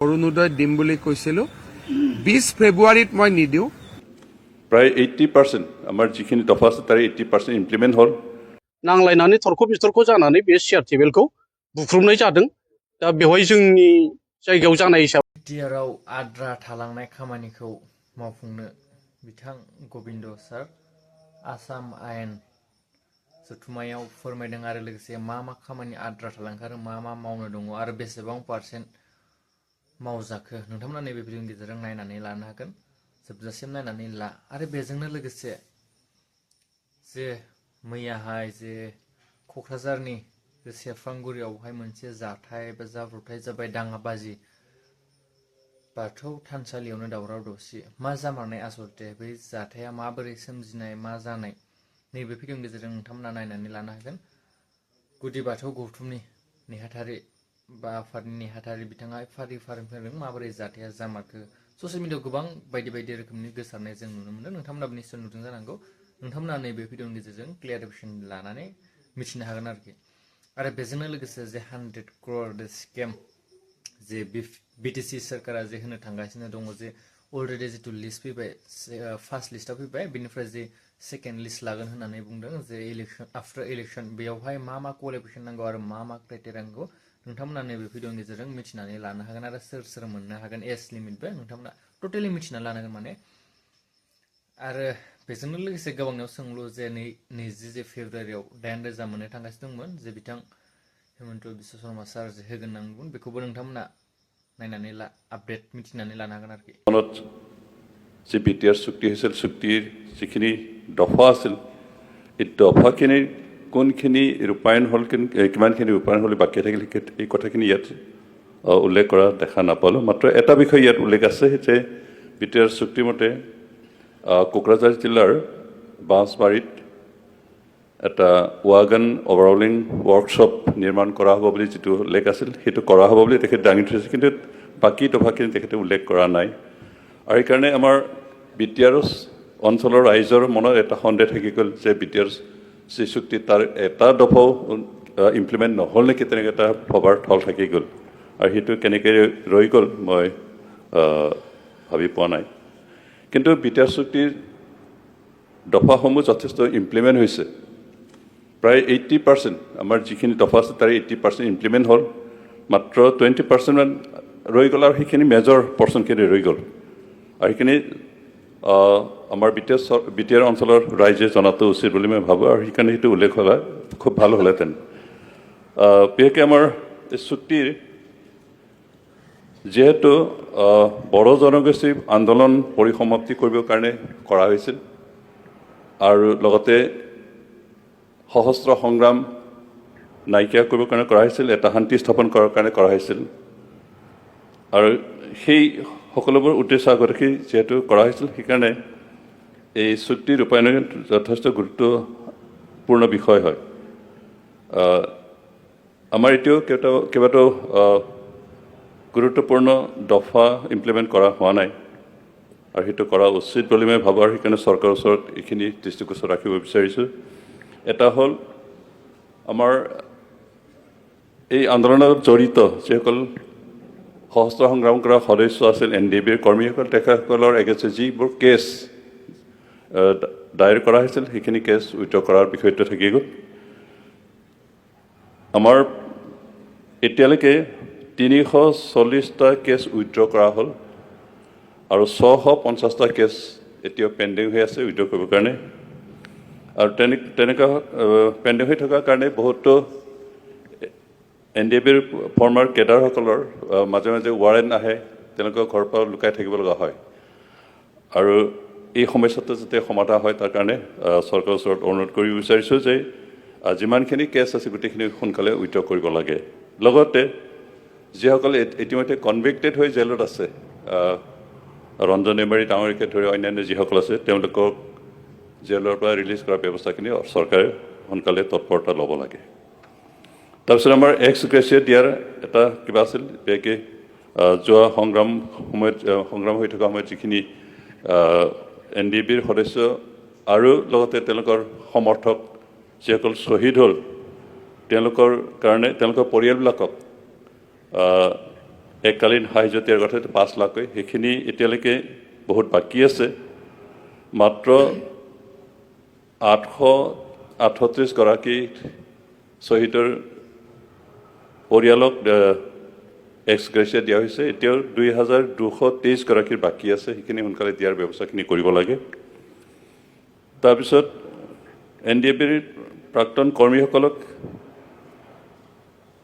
অৰুণোদয় দিম বুলি কৈছিলোঁ 20 ফেব্ৰুৱাৰীত মই নিদিওঁ প্ৰায় 80% আমাৰ যিখিনি দফা আছে তাৰে 80% ইমপ্লিমেণ্ট হ'ল नांलायनानै थरख' बिथरख' जानानै बे सिआर टेबोलखौ बुख्रुबनाय जादों दा बेवहाय जोंनि जायगायाव जानाय हिसाबै बिटिआरआव आद्रा थालांनाय खामानिखौ मावफुंनो बिथां गबिन्द सार आसाम आयेन जथुम्मायाव फोरमायदों आरो लोगोसे मा खामानि आद्रा थालांखो आरो मा मावनो दङ आरो बेसेबां पार्सेन्ट मावजाखो नोंथांमोना नैबे भिडिअनि गेजेरजों नायनानै लानो हागोन जोबजासिम नायनानै ला आरो बेजोंनो लोगोसे जे मैयाहाय जे क'क्राझारनि सेरफांगुरियावहाय मोनसे जाथाय बा जाब्रबथाय जाबाय दाङाबाजि बाथौ थानसालियावनो दावराव दावसि मा जामारनाय आसलथे बै जाथाया माबोरै सोमजिनाय मा जानाय नैबे भिडिअनि गेजेरजों नोंथांमोना नायनानै लानो हागोन गुदि बाथौ गौथुमनि नेहाथारि बा आफादनि नेहाथारि बिथाङा फारि फोरोंदों माबोरै जाथाया जामारखो ससियेल मिडियायाव गोबां बायदि बायदि रोखोमनि गोसारनाय जों नुनो मोनदों नोंथांमोनाबो निश्चय नुदों जानांगौ नोंथांमोना नैबे भिडिअनि गेजेरजों क्लियारिफिकेसन लानानै मिथिनो हागोन आरोखि आरो बेजोंनो लोगोसे जे 100 crore स्केम जे बिटिसि सोरखारा जे होनो थांगासिनो दङ जे अलरेडि जिथु लिस्ट फैबाय फार्स्ट लिस्टआव फैबाय बेनिफ्राय जे सेकेन्ड लिस्ट लागोन होननानै बुंदों जे इलेक्सन आफ्टार इलेक्सन बेयावहाय मा क्वालिफिकेसन नांगौ आरो मा क्राइटेरिया नांगौ नोंथांमोना नैबे भिडिअनि गेजेरजों मिथिनानै लानो हागोन आरो सोर मोननो हागोन एज लिमिटबो नोंथांमोना टटेलि मिथिनानै लानो हागोन माने आरो बेजोंनो लोगोसे गोबांनियाव सोंलु जे 20 फेब्रुवारियाव 8,000 मोननो थांगासिनो दंमोन जे बिथां हेमन्त बिश्व शर्मा सार जे होगोन होननानै बुंदों बेखौबो नोंथांमोना नायनानै आपडेट मिथिनानै लानो हागोन आरोखि जे बिटिआर চুক্তি হৈছিল চুক্তিৰ যিখিনি দফা আছিল এই দফাখিনি কোনখিনি ৰূপায়ণ হ'ল কিমানখিনি ৰূপায়ণ হ'লে বাকী থাকিল এই কথাখিনি ইয়াত উল্লেখ কৰা দেখা নাপালোঁ মাত্ৰ এটা বিষয় ইয়াত উল্লেখ আছে যে বিটিআৰ চুক্তি মতে কোকৰাঝাৰ জিলাৰ বাঁশবাৰীত এটা ৱাগন অভাৰঅলিং ৱৰ্কশ্বপ নিৰ্মাণ কৰা হ'ব বুলি যিটো উল্লেখ আছিল সেইটো কৰা হ'ব বুলি তেখেতে দাঙি ধৰিছে কিন্তু বাকী দফাখিনি তেখেতে উল্লেখ কৰা নাই আৰু সেইকাৰণে আমাৰ বিটিআৰ অঞ্চলৰ ৰাইজৰ মনত এটা সন্দেহ থাকি গ'ল যে বিটিআৰ যি চুক্তি তাৰ এটা দফাও ইমপ্লিমেণ্ট নহ'ল নেকি তেনেকৈ এটা ভবাৰ থল থাকি গ'ল আৰু সেইটো কেনেকৈ ৰৈ গ'ল মই ভাবি পোৱা নাই কিন্তু বিটিআৰ চুক্তিৰ দফাসমূহ যথেষ্ট ইমপ্লিমেণ্ট হৈছে প্ৰায় 80% আমাৰ যিখিনি দফা আছে তাৰে 80% ইমপ্লিমেণ্ট হ'ল মাত্ৰ 20% ৰৈ গ'ল আৰু সেইখিনি মেজৰ পৰ্চনখিনি ৰৈ গ'ল আৰু সেইখিনি আমাৰ বিটিআৰ অঞ্চলৰ ৰাইজে জনাটো উচিত বুলি মই ভাবোঁ আৰু সেইকাৰণে সেইটো উল্লেখ হ'লে খুব ভাল হ'লহেঁতেন বিশেষকৈ আমাৰ এই চুক্তিৰ যিহেতু বড়ো জনগোষ্ঠীৰ আন্দোলন পৰিসমাপ্তি কৰিবৰ কাৰণে কৰা হৈছিল আৰু লগতে সহস্ৰ সংগ্ৰাম নাইকিয়া কৰিবৰ কাৰণে কৰা হৈছিল এটা শান্তি স্থাপন কৰাৰ কাৰণে কৰা হৈছিল আৰু সেই সকলোবোৰ উদ্দেশ্য আগত ৰাখি যিহেতু কৰা হৈছিল সেইকাৰণে এই চুক্তি ৰূপায়ণৰ যথেষ্ট গুৰুত্বপূৰ্ণ বিষয় হয় আমাৰ এতিয়াও কেইবাটাও গুৰুত্বপূৰ্ণ দফা ইমপ্লিমেণ্ট কৰা হোৱা নাই আৰু সেইটো কৰা উচিত বুলি মই ভাবোঁ আৰু সেইকাৰণে চৰকাৰৰ ওচৰত এইখিনি দৃষ্টিগোচৰ ৰাখিব বিচাৰিছোঁ এটা হ'ল আমাৰ এই আন্দোলনত জড়িত যিসকল সশস্ত্ৰ সংগ্ৰাম কৰা সদস্য আছিল NDBৰ কৰ্মীসকল তেখেতসকলৰ এগেইনষ্টে যিবোৰ কেছ দায়েৰ কৰা হৈছিল সেইখিনি কেছ উইথড্ৰ কৰাৰ বিষয়টো থাকি গ'ল আমাৰ এতিয়ালৈকে 340টা কেছ উইথড্ৰ কৰা হ'ল আৰু 650টা কেছ এতিয়াও পেণ্ডিং হৈ আছে উইথড্ৰ কৰিবৰ কাৰণে আৰু তেনেকুৱা পেণ্ডিং হৈ থকাৰ কাৰণে বহুতো NDBৰ ফৰ্মাৰ কেডাৰসকলৰ মাজে মাজে ৱাৰেণ্ট আহে তেওঁলোকৰ ঘৰৰ পৰা লুকাই থাকিব লগা হয় আৰু এই সমস্যাটো যাতে সমাধান হয় তাৰ কাৰণে চৰকাৰৰ ওচৰত অনুৰোধ কৰিব বিচাৰিছোঁ যে যিমানখিনি কেছ আছে গোটেইখিনি সোনকালে উইথড্ৰ কৰিব লাগে লগতে যিসকলে ইতিমধ্যে কনভিক্টেড হৈ জেলত আছে ৰঞ্জন এমাৰী ডাঙৰীয়াকে ধৰি অন্যান্য যিসকল আছে তেওঁলোকক জেলৰ পৰা ৰিলিজ কৰাৰ ব্যৱস্থাখিনি চৰকাৰে সোনকালে তৎপৰতা ল'ব লাগে তাৰপিছত আমাৰ এক্স গ্ৰেচিয়া দিয়াৰ এটা কিবা আছিল বিশেষকৈ যোৱা সংগ্ৰাম হৈ থকা সময়ত যিখিনি NDBৰ সদস্য আৰু লগতে তেওঁলোকৰ সমৰ্থক যিসকল শ্বহীদ হ'ল তেওঁলোকৰ কাৰণে তেওঁলোকৰ পৰিয়ালবিলাকক এককালীন সাহায্য দিয়াৰ কথা 5 লাখ সেইখিনি এতিয়ালৈকে বহুত বাকী আছে মাত্ৰ 838 গৰাকী শ্বহীদৰ পৰিয়ালক এক্স গ্ৰেচিয়া দিয়া হৈছে এতিয়াও 2223 গৰাকীৰ বাকী আছে সেইখিনি সোনকালে দিয়াৰ ব্যৱস্থাখিনি কৰিব লাগে তাৰপিছত এনডিএফবিৰ প্ৰাক্তন কৰ্মীসকলক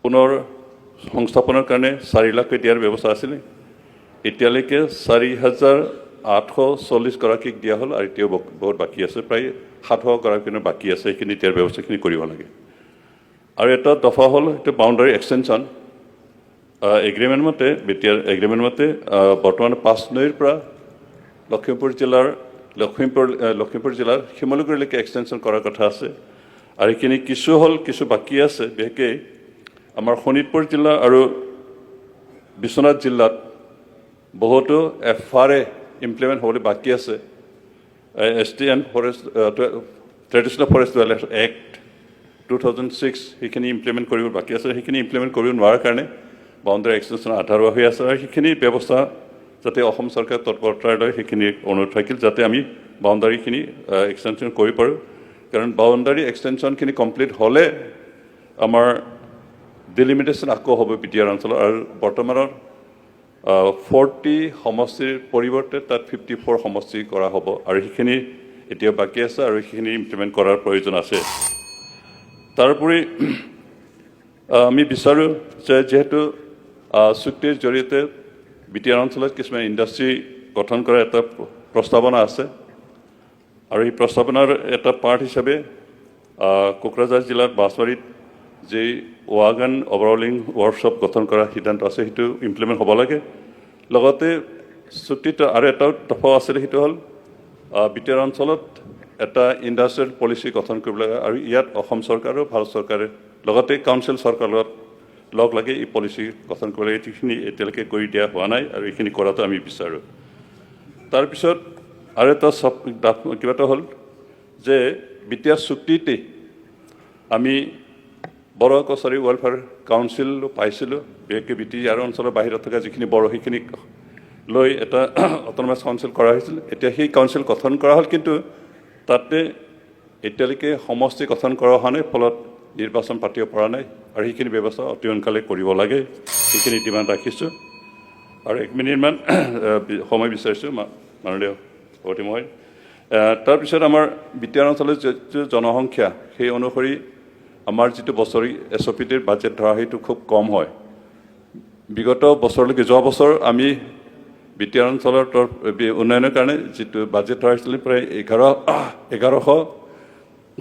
পুনৰ সংস্থাপনৰ কাৰণে 4 লাখ দিয়াৰ ব্যৱস্থা আছিলে এতিয়ালৈকে 4840 গৰাকীক দিয়া হ'ল আৰু এতিয়াও বহুত বাকী আছে প্ৰায় 700 গৰাকীৰ বাকী আছে সেইখিনি দিয়াৰ ব্যৱস্থাখিনি কৰিব লাগে আৰু এটা দফা হ'ল এইটো বাউণ্ডাৰী এক্সটেনশ্যন এগ্ৰিমেণ্ট মতে বিটিআৰ এগ্ৰিমেণ্ট মতে বৰ্তমান 5 নৈৰ পৰা লখিমপুৰ জিলাৰ শিমলুগুৰিলৈকে এক্সটেনশ্যন কৰাৰ কথা আছে আৰু এইখিনি কিছু বাকী আছে বিশেষকৈ আমাৰ শোণিতপুৰ জিলা আৰু বিশ্বনাথ জিলাত বহুতো FRA ইমপ্লিমেণ্ট হ'বলৈ বাকী আছে STN forest traditional forest development act 2006 সেইখিনি ইমপ্লিমেণ্ট কৰিব বাকী আছে সেইখিনি ইমপ্লিমেণ্ট কৰিব নোৱাৰাৰ কাৰণে বাউণ্ডাৰী এক্সটেনশ্যন আধাৰুৱা হৈ আছে আৰু সেইখিনি ব্যৱস্থা যাতে অসম চৰকাৰে তৎপৰতা লয় সেইখিনি অনুৰোধ থাকিল যাতে আমি বাউণ্ডাৰীখিনি এক্সটেনশ্যন কৰিব পাৰোঁ কাৰণ বাউণ্ডাৰী এক্সটেনশ্যনখিনি কমপ্লিট হ'লে আমাৰ ডিলিমিটেশ্যন আকৌ হ'ব বিটিআৰ অঞ্চলৰ আৰু বৰ্তমানৰ 40 সমষ্টিৰ পৰিৱৰ্তে তাত 54 সমষ্টি কৰা হ'ব আৰু সেইখিনি এতিয়া বাকী আছে আৰু সেইখিনি ইমপ্লিমেণ্ট কৰাৰ প্ৰয়োজন আছে তাৰোপৰি আমি বিচাৰোঁ যে যিহেতু চুক্তিৰ জৰিয়তে বিটিআৰ অঞ্চলত কিছুমান ইণ্ডাষ্ট্ৰী গঠন কৰাৰ এটা প্ৰস্তাৱনা আছে আৰু এই প্ৰস্তাৱনাৰ এটা পাৰ্ট হিচাপে কোকৰাঝাৰ জিলাৰ বাঁছবাৰীত যে ৱাগন অভাৰঅলিং ৱৰ্কশ্বপ গঠন কৰাৰ সিদ্ধান্ত আছে সেইটো ইমপ্লিমেণ্ট হ'ব লাগে লগতে চুক্তিত আৰু এটা দফা আছিলে সেইটো হ'ল বিটিআৰ অঞ্চলত এটা ইণ্ডাষ্ট্ৰিয়েল পলিচি গঠন কৰিব লাগে আৰু ইয়াত অসম চৰকাৰ আৰু ভাৰত চৰকাৰে লগতে কাউন্সিল চৰকাৰৰ লগত লগ লাগি এই পলিচি গঠন কৰিব লাগে এইখিনি এতিয়ালৈকে কৰি দিয়া হোৱা নাই আৰু এইখিনি কৰাটো আমি বিচাৰোঁ তাৰপিছত আৰু এটা কিবা এটা হ'ল যে বিটিআৰ চুক্তিতে আমি বড়ো কছাৰী ৱেলফেয়াৰ কাউন্সিল পাইছিলোঁ বিশেষকৈ বিটিআৰ অঞ্চলৰ বাহিৰত থকা যিখিনি বড়ো সেইখিনিক লৈ এটা অট'নমাছ কাউন্সিল কৰা হৈছিল এতিয়া সেই কাউন্সিল গঠন কৰা হ'ল কিন্তু তাতে এতিয়ালৈকে সমষ্টি গঠন কৰা হোৱা নাই ফলত নিৰ্বাচন পাতিব পৰা নাই আৰু সেইখিনি ব্যৱস্থা অতি সোনকালে কৰিব লাগে সেইখিনি ডিমাণ্ড ৰাখিছোঁ আৰু 1 মিনিটমান সময় বিচাৰিছোঁ মাননীয় সভাপতি মহোদয় তাৰপিছত আমাৰ বিটিআৰ অঞ্চলৰ যিটো জনসংখ্যা সেই অনুসৰি আমাৰ যিটো বছৰি SOPটিৰ বাজেট ধৰা সেইটো খুব কম হয় বিগত বছৰলৈকে যোৱা বছৰ আমি বিটিআৰ অঞ্চলৰ উন্নয়নৰ কাৰণে যিটো বাজেট ধৰা হৈছিল প্ৰায় 1100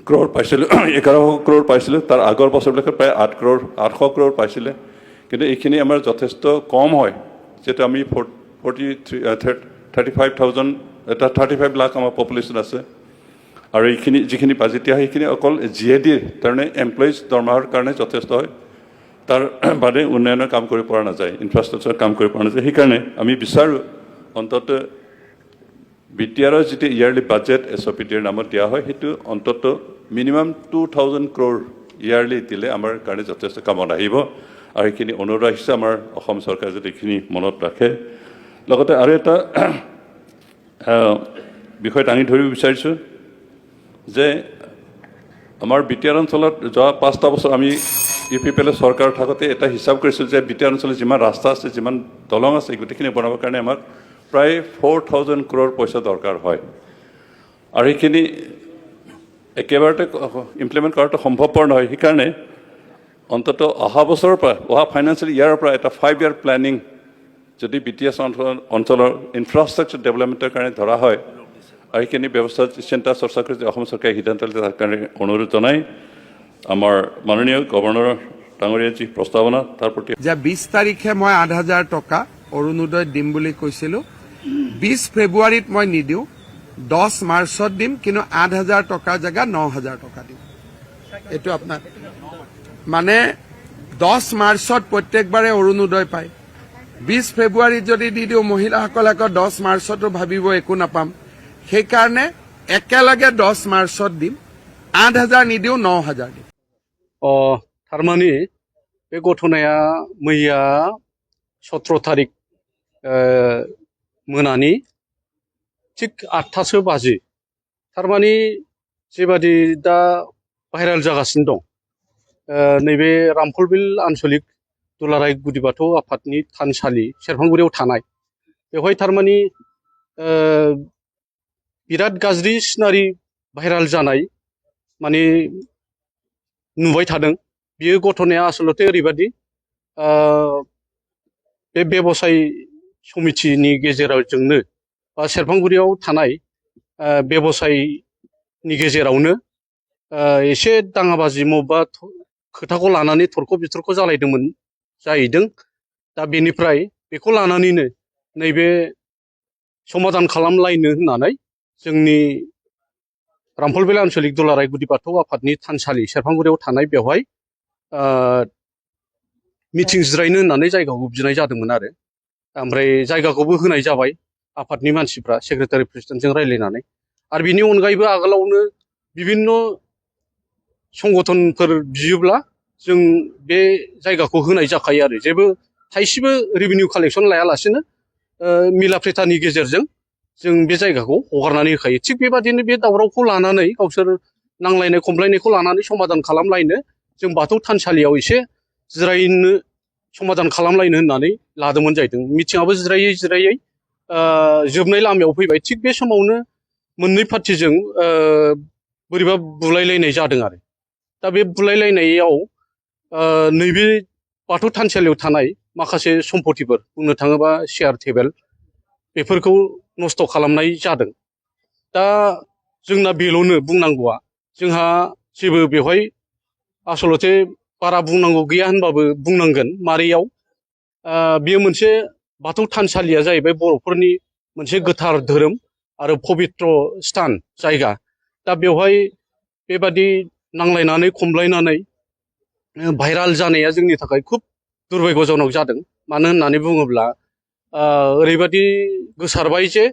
ক্ৰ'ৰ পাইছিলোঁ 1100 ক্ৰ'ৰ পাইছিলোঁ তাৰ আগৰ বছৰবিলাকত প্ৰায় 800 ক্ৰ'ৰ পাইছিলে কিন্তু এইখিনি আমাৰ যথেষ্ট কম হয় যিহেতু আমি 35 লাখ আমাৰ পপুলেশ্যন আছে আৰু এইখিনি যিখিনি বাজেটীয়া সেইখিনি অকল GADৰ কাৰণে এমপ্লয়িজ দৰমহাৰ কাৰণে যথেষ্ট হয় তাৰ বাদে উন্নয়নৰ কাম কৰিব পৰা নাযায় ইনফ্ৰাষ্ট্ৰাকচাৰ কাম কৰিব পৰা নাযায় সেইকাৰণে আমি বিচাৰোঁ অন্তত বিটিআৰৰ যিটো ইয়াৰলি বাজেট SOPটিৰ নামত দিয়া হয় সেইটো অন্তত মিনিমাম 2000 ক্ৰ'ৰ ইয়াৰলি দিলে আমাৰ কাৰণে যথেষ্ট কামত আহিব আৰু এইখিনি অনুৰোধ ৰাখিছে আমাৰ অসম চৰকাৰে যদি এইখিনি মনত ৰাখে লগতে আৰু এটা বিষয় দাঙি ধৰিব বিচাৰিছোঁ যে আমাৰ বিটিআৰ অঞ্চলত যোৱা 5টা বছৰ আমি UPPL চৰকাৰ থাকোঁতে এটা হিচাপ কৰিছোঁ যে বিটিআৰ অঞ্চলত যিমান ৰাস্তা আছে যিমান দলং আছে গোটেইখিনি বনাবৰ কাৰণে আমাক প্ৰায় 4000 ক্ৰ'ৰ পইচা দৰকাৰ হয় আৰু এইখিনি একেবাৰতে ইমপ্লিমেণ্ট কৰাটো সম্ভৱপৰ নহয় সেইকাৰণে অন্তত অহা বছৰৰ পৰা অহা ফাইনেন্সিয়েল ইয়াৰৰ পৰা এটা 5 year প্লেনিং যদি বিটিআৰ অঞ্চলৰ ইনফ্ৰাষ্ট্ৰাকচাৰ ডেভেলপমেণ্টৰ কাৰণে ধৰা হয় আৰু এইখিনি ব্যৱস্থা চিন্তা চৰ্চা কৰি অসম চৰকাৰে সিদ্ধান্ত ল'লে তাৰ কাৰণে অনুৰোধ জনাই আমাৰ মাননীয় গভৰ্ণৰ ডাঙৰীয়া যি প্ৰস্তাৱনা তাৰ প্ৰতি যে 20 তাৰিখে মই 8,000 টকা অৰুণোদয় দিম বুলি কৈছিলোঁ 20 ফেব্ৰুৱাৰীত মই নিদিওঁ 10 মাৰ্চত দিম কিন্তু 8,000 টকাৰ জেগা 9,000 টকা দিম এইটো আপোনাৰ মানে 10 মাৰ্চত প্ৰত্যেকবাৰে অৰুণোদয় পায় 20 ফেব্ৰুৱাৰীত যদি দি দিওঁ মহিলাসকলে আকৌ 10 মাৰ্চতো ভাবিব একো নাপাম সেইকাৰণে একেলগে 10 মাৰ্চত দিম 8,000 নিদিওঁ 9,000 দিম थारमाने बे घटनाया मैया 17 थारिख मोनानि थिग 8टासो बाजि थारमानि जेबादि दा भाइराल जागासिनो दं नैबे रामफलबिल आन्सलिक दुलाराय गुदि बाथौ आफादनि थानसालि सेरफांगुरियाव थानाय बेवहाय थारमानि बिराद गाज्रि सिनारि भाइराल जानाय माने नुबाय थादों बियो घटनाया आसलते ओरैबादि बे बेबसाय समितिनि गेजेरजोंनो बा सेरफांगुरियाव थानाय बेबसायनि गेजेरावनो एसे दाङाबाजि मबेबा खोथाखौ लानानै थरख' बिथरख' जालायदोंमोन जाहैदों दा बेनिफ्राय बेखौ लानानैनो नैबे समाधान खालामलायनो होननानै जोंनि रामफलबिल आन्सलिक दुलाराय गुदि बाथौ आफादनि थानसालि सेरफांगुरियाव थानाय बेवहाय मिटिं जिरायनो होननानै जायगाखौ बिनाय जादोंमोन आरो ओमफ्राय जायगाखौबो होनाय जाबाय आफादनि मानसिफ्रा सेक्रेटारि प्रेसिडेन्टजों रायज्लायनानै आरो बिनि अनगायैबो आगोलावनो बिभिन्न संगठनफोर बियोब्ला जों बे जायगाखौ होनाय जाखायो आरो जेबो थाइसेबो रेभिनिउ कालेक्सन लायालासेनो मिलाप्रेटानि गेजेरजों जों बे जायगाखौ हगारनानै होखायो थिग बेबादिनो बे दावरावखौ लानानै गावसोर नांलायनाय खमलायनायखौ लानानै समाधान खालामलायनो जों बाथौ थानसालियाव एसे जिरायनो समाधान खालामलायनो होननानै लादोंमोन जाहैदों मिटिंआबो जिरायै जिरायै जोबनाय लामायाव फैबाय थिग बे समावनो मोननै पार्टिजों बोरैबा बुलायलायनाय जादों आरो दा बे बुलायलायनायाव नैबे बाथौ थानसालियाव थानाय माखासे सम्पतिफोर बुंनो थाङोबा चेयार टेबोल बेफोरखौ नस्थ' खालामनाय जादों दा जोंना बेल'नो बुंनांगौआ जोंहा जेबो बेवहाय आसलते बारा बुंनांगौ गैया होनबाबो बुंनांगोन मारैयाव बेयो मोनसे बाथौ थानसालिया जाहैबाय बर'फोरनि मोनसे गोथार धोरोम आरो पबित्र स्थान जायगा दा बेवहाय बेबादि नांलायनानै खमलायनानै भाइराल जानाया जोंनि थाखाय खुब दुर्भाग्यजनक जादों मानो होननानै बुङोब्ला ओरैबादि गोसारबाय जे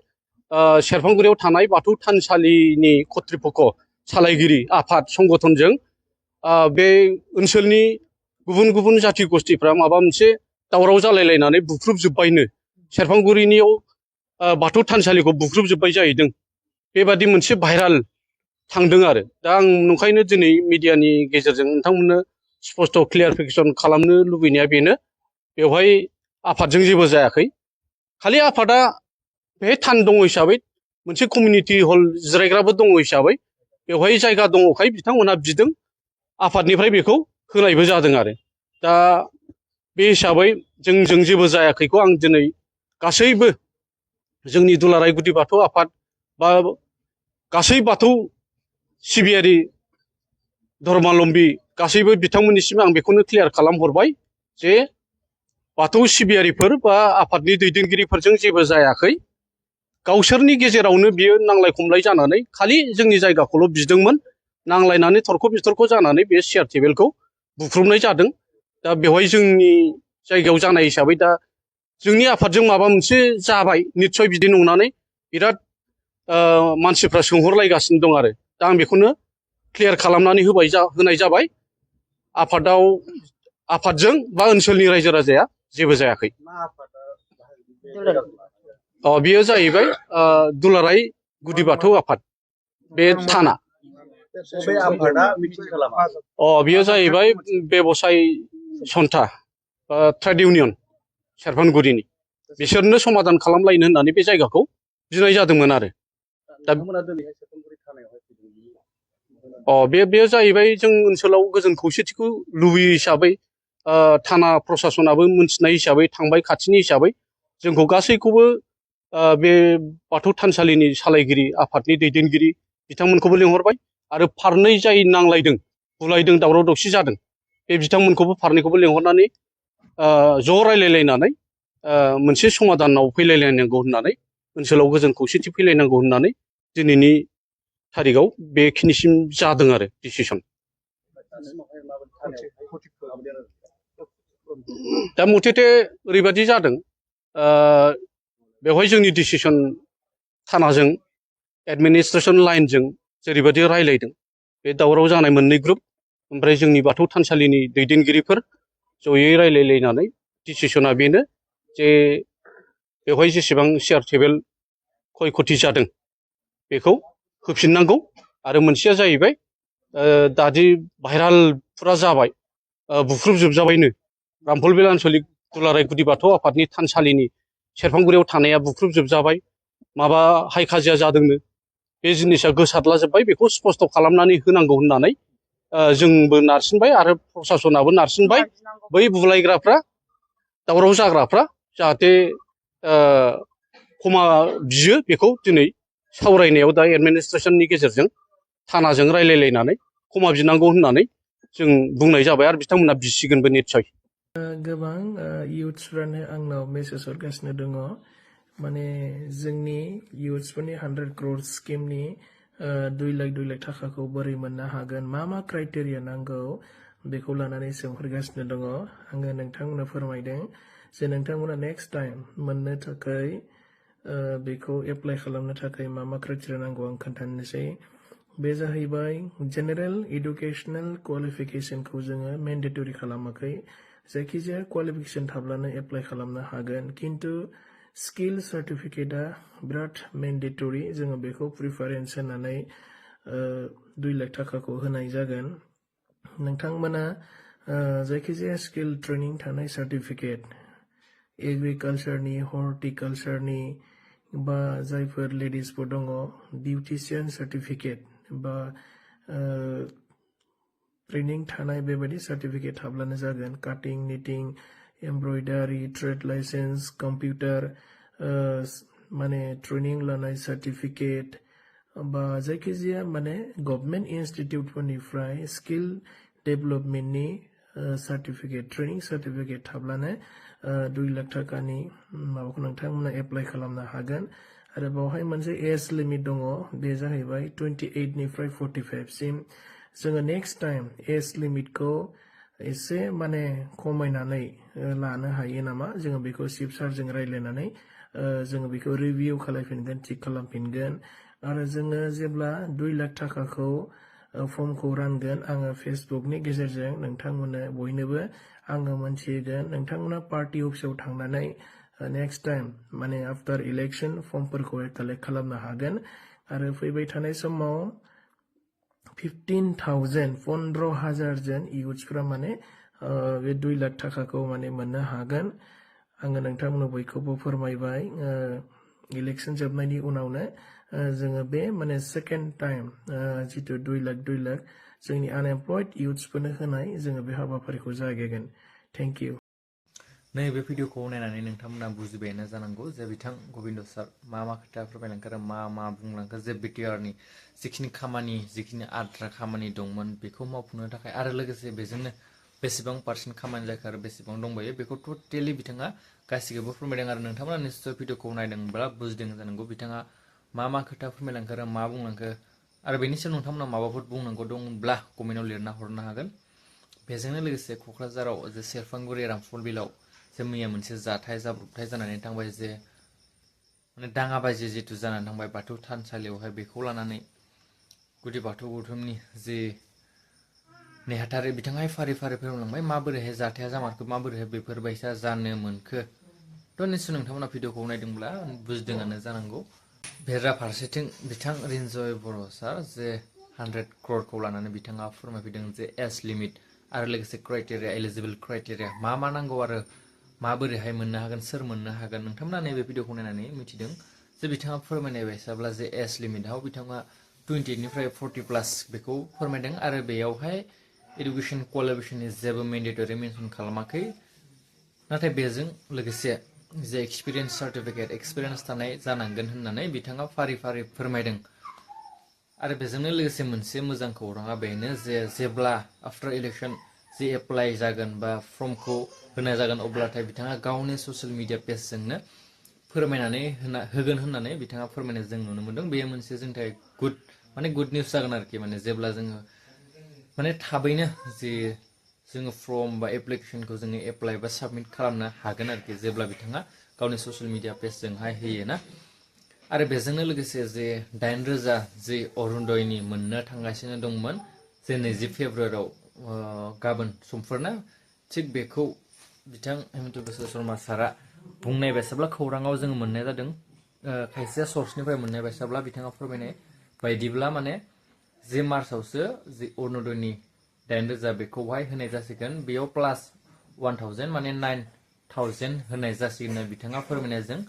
सेरफांगुरियाव थानाय बाथौ थानसालिनि कत्रिपक्ष सालायगिरि आफाद संगठनजों बे ओनसोलनि गुबुन गुबुन जाथि गस्थिफ्रा माबा मोनसे दावराव जालायलायनानै बुख्रुबजोब्बायनो सेरफांगुरिनियाव बाथौ थानसालिखौ बुख्रुबजोब्बाय जाहैदों बेबादि मोनसे भाइराल थांदों आरो दा आं नंखायनो दिनै मिडियानि गेजेरजों नोंथांमोननो स्पष्ट क्लियारिफिकेसन खालामनो लुबैनाया बेनो बेवहाय आफादजों जेबो जायाखै खालि आफादा बेहाय थान दङ हिसाबै मोनसे कमिउनिटि हल जिरायग्राबो दङ हिसाबै बेवहाय जायगा दङखाय बिथांमोनहा बिदों आफादनिफ्राय बेखौ होनायबो जादों आरो दा बे हिसाबै जोंजों जेबो जायाखैखौ आं दिनै गासैबो जोंनि दुलाराय गुदि बाथौ आफाद बा गासै बाथौ सिबियारि धर्मालम्बी गासैबो बिथांमोननिसिम आं बेखौनो क्लियार खालामहरबाय जे बाथौ सिबियारिफोर बा आफादनि दैदेनगिरिफोरजों जेबो जायाखै गावसोरनि गेजेरावनो बियो नांलाय खमलाय जानानै खालि जोंनि जायगाखौल' बिदोंमोन नांलायनानै थरख' बिथरख' जानानै बे चेयार टेबोलखौ बुख्रुबनाय जादों दा बेवहाय जोंनि जायगायाव जानाय हिसाबै दा जोंनि आफादजों माबा मोनसे जाबाय निस्सय बिदि नंनानै बिराद मानसिफ्रा सोंहरलायगासिनो दं आरो दा आं बेखौनो क्लियार खालामनानै होनाय जाबाय आफादजों बा ओनसोलनि रायजो राजाया जेबो जायाखै बेयो जाहैबाय दुलाराय गुदि बाथौ आफाद बे थाना बेयो जाहैबाय बेबसाय सन्था ट्रेड इउनियन सेरफांगुरिनि बिसोरनो समाधान खालामलायनो होननानै बे जायगाखौ बिनाय जादोंमोन आरो दा बेयो जाहैबाय जों ओनसोलाव गोजोन खौसेथिखौ लुबैयो हिसाबै थाना प्रसासनाबो मोनथिनाय हिसाबै थांबाय खाथिनि हिसाबै जोंखौ गासैखौबो बे बाथौ थानसालिनि सालायगिरि आफादनि दैदेनगिरि बिथांमोनखौबो लिंहरबाय आरो फारनै जाय नांलायदों बुलायदों दावराव दावसि जादों बे बिथांमोनखौबो फारनैखौबो लिंहरनानै ज' रायलायलायनानै मोनसे समाधानाव फैलायलायनांगौ होननानै ओनसोलाव गोजोन खौसेथि फैलायनांगौ होननानै दिनैनि थारिखआव बेखिनिसिम जादों आरो डिसिसन दा मथेथे ओरैबादि जादों बेवहाय जोंनि डिसिसन थानाजों एडमिनिस्ट्रेसन लाइनजों जेरैबायदि रायलायदों बे दावराव जानाय मोननै ग्रुप ओमफ्राय जोंनि बाथौ थानसालिनि दैदेनगिरिफोर जयै रायलायलायनानै डिसिसना बेनो जे बेवहाय जेसेबां चेयार टेबोल खय खथि जादों बेखौ होफिननांगौ आरो मोनसेया जाहैबाय दादि भाइराल फुरा जाबाय बुख्रुबजोबजाबायनो रामफलबिल आन्सलिक दुलाराय गुदि बाथौ आफादनि थानसालिनि सेरफांगुरियाव थानाया बुख्रुबजोबजाबाय माबा हाय खाजिया जादोंनो बे जिनिसा गोसारलाजोब्बाय बेखौ स्पस्त' खालामनानै होनांगौ होननानै जोंबो नारसिनबाय आरो प्रसासनाबो नारसिनबाय बै बुलायग्राफ्रा दावराव जाग्राफ्रा जाहाथे क्षमा बियो बेखौ दिनै सावरायनायाव दा एडमिनिस्ट्रेसननि गेजेरजों थानाजों रायलायलायनानै क्षमा बिनांगौ होननानै जों बुंनाय जाबाय आरो बिथांमोना बिसिगोनबो निस्सय गोबां इयुथ्सफ्रानो आंनाव मेसेज हरगासिनो दङ माने जोंनि इयुथ्सफोरनि 100 crore स्किमनि 2 लाख थाखाखौ बोरै मोननो हागोन मा क्राइटेरिया नांगौ बेखौ लानानै सोंहरगासिनो दङ आङो नोंथांमोननो फोरमायदों जे नोंथांमोना नेक्स्ट टाइम मोननो थाखाय बेखौ एप्लाइ खालामनो थाखाय मा क्राइटेरिया नांगौ आं खोन्थानोसै बे जाहैबाय जेनेरेल एडुकेशनेल क्वालिफिकेशनखौ जोङो मेन्डेटरि खालामाखै जायखिजाया क्वालिफिकेशन थाब्लानो एप्लाइ खालामनो हागोन किन्तु स्किल सार्टिफिकेटआ बिराद मेन्डेटरि जोङो बेखौ प्रिफारेन्स होनानै 2 लाख थाखाखौ होनाय जागोन नोंथांमोना जायखिजाया स्किल ट्रेनिं थानाय सार्टिफिकेट एग्रिकालचारनि हर्टिकालचारनि बा जायफोर लेडिसफोर दङ बिउटिशियान सार्टिफिकेट बा ट्रेनिं थानाय बेबायदि सार्टिफिकेट थाब्लानो जागोन cutting knitting embroidery trade license computer माने ट्रेनिं लानाय सार्टिफिकेट बा जायखिजाया माने गभर्नमेन्ट इनस्टिट्युटफोरनिफ्राय स्किल डेभेलपमेन्टनि सार्टिफिकेट ट्रेनिं सार्टिफिकेट थाब्लानो 2 लाख थाखानि माबाखौ नोंथांमोना एप्लाइ खालामनो हागोन आरो बावहाय मोनसे एज लिमिट दङ बे जाहैबाय 28 निफ्राय 45 सिम जोङो नेक्स्ट टाइम एज लिमिटखौ एसे माने खमायनानै लानो हायो नामा जोङो बेखौ चिफ सारजों रायज्लायनानै जोङो बेखौ रिभिउ खालामफिनगोन थिक खालामफिनगोन आरो जोङो जेब्ला 2 लाख थाखाखौ फर्मखौ रानगोन आङो फेसबुकनि गेजेरजों नोंथांमोननो बयनोबो आङो मोनथिगोन नोंथांमोना पार्टि अफिसाव थांनानै नेक्स्ट टाइम माने आफ्टार इलेक्शन फर्मफोरखौ कालेक्ट खालामनो हागोन आरो फैबाय थानाय समाव 15,000 जन इयुथ्सफ्रा माने बे 2 लाख थाखाखौ माने मोननो हागोन आङो नोंथांमोननो बयखौबो फोरमायबाय इलेक्शन जोबनायनि उनावनो जोङो बे माने सेकेन्ड टाइम जितु 2 लाख जोंनि आनएमप्लयड इयुथ्सफोरनो होनाय जोङो बे हाबाफारिखौ जागायगोन थेंक इउ नैबे भिडिअखौ नायनानै नोंथांमोना बुजिबायानो जानांगौ जे बिथां गबिन्द सार मा खोथा फोरमायलांखो आरो मा बुंलांखो जे बिटिआरनि जिखिनि खामानि जिखिनि आद्रा खामानि दंमोन बेखौ मावफुंनो थाखाय आरो लोगोसे बेजोंनो बेसेबां पार्सेन्ट खामानि जाखो आरो बेसेबां दंबायो बेखौ टटेलि बिथाङा गासिखौबो फोरमायदों आरो नोंथांमोना निश्चय भिडिअखौ नायदोंब्ला बुजिदों जानांगौ बिथाङा मा खोथा फोरमायलांखो आरो मा बुंलांखो आरो बेनि सायाव नोंथांमोना माबाफोर बुंनांगौ दंब्ला कमेन्टआव लिरना हरनो हागोन बेजोंनो लोगोसे क'क्राझाराव जे सेरफांगुरि रामफलबिलाव जे मैया मोनसे जाब्रबथाय जानानै थांबाय जे माने दाङाबाजि जिथु जानानै थांबाय बाथौ थानसालियावहाय बेखौ लानानै गुदि बाथौ गौथुमनि जे नेहाथारि बिथाङा फारि फोरमायलांबाय माबोरैहाय जाथाया जामारखो माबोरैहाय बेफोरबायसा जानो मोनखो थ' निस्सय नोंथांमोना भिडिअखौ नायदोंब्ला बुजिदोंआनो जानांगौ बेराफारसेथिं बिथां रिन्जय बर' सार जे 100 crore लानानै बिथाङा फोरमायफैदों जे एज लिमिट आरो लोगोसे क्राइटेरिया एलिजिबल क्राइटेरिया मा नांगौ आरो माबोरैहाय मोननो हागोन सोर मोननो हागोन नोंथांमोना नैबे भिडिअखौ नायनानै मिथिदों जे बिथाङा फोरमायनाय बायसाब्ला जे एज लिमिटआव बिथाङा 28 निफ्राय 40+ बेखौ फोरमायदों आरो बेयावहाय एडुकेशन क्वालिफिकेशननि जेबो मेन्डेटरि मेनसन खालामाखै नाथाय बेजों लोगोसे जे एक्सपिरियेन्स सार्टिफिकेट एक्सपिरियेन्स थानाय जानांगोन होननानै बिथाङा फारि फोरमायदों आरो बेजोंनो लोगोसे मोनसे मोजां खौराङा बेनो जे जेब्ला आफ्टार इलेक्शन जे एप्लाइ जागोन बा फर्मखौ होनाय जागोन अब्लाथाय बिथाङा गावनि ससियेल मिडिया पेजजोंनो फोरमायनानै होगोन होननानै बिथाङा फोरमायनाय जों नुनो मोनदों बेयो मोनसे जोंनि थाखाय गुड निउस जागोन आरोखि माने जेब्ला जोङो माने थाबैनो जे जोङो फर्म बा एप्लिकेशनखौ जोङो एप्लाइ बा साबमिट खालामनो हागोन आरोखि जेब्ला बिथाङा गावनि ससियेल मिडिया पेजजोंहाय होयोना आरो बेजोंनो लोगोसे जे 8,000 जे अरुणोदयनि मोननो थांगासिनो दंमोन जे 20 फेब्रुवारियाव गाबोन समफोरना थिग बेखौ बिथां हेमन्त बिश्व शर्मा सारा बुंनाय बायसाब्ला खौराङाव जोङो मोननाय जादों खायसे सर्सनिफ्राय मोननाय बायसाब्ला बिथाङा फोरमायनाय बायदिब्ला माने जे मार्चआवसो जे अरुणोदयनि 9,000 बेखौहाय होनाय जासिगोन बेयाव प्लास 1,000 माने 9,000 होनाय जासिगोन होनना बिथाङा फोरमायनायजों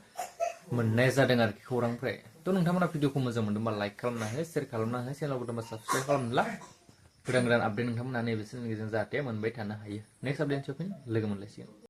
मोननाय जादों आरोखि खौरांनिफ्राय थ' नोंथांमोना भिडिअखौ मोजां मोनदोंबा लाइक खालामना हो शेयार खालामना हो चेनेलखौ दंबा साबस्क्राइब खालामला गोदान गोदान आपडेट नोंथांमोना नैबे चेनेलनि गेजेरजों जाहाथे मोनबाय थानो हायो नेक्स्ट आपडेट सफैन लोगो मोनलायसिगोन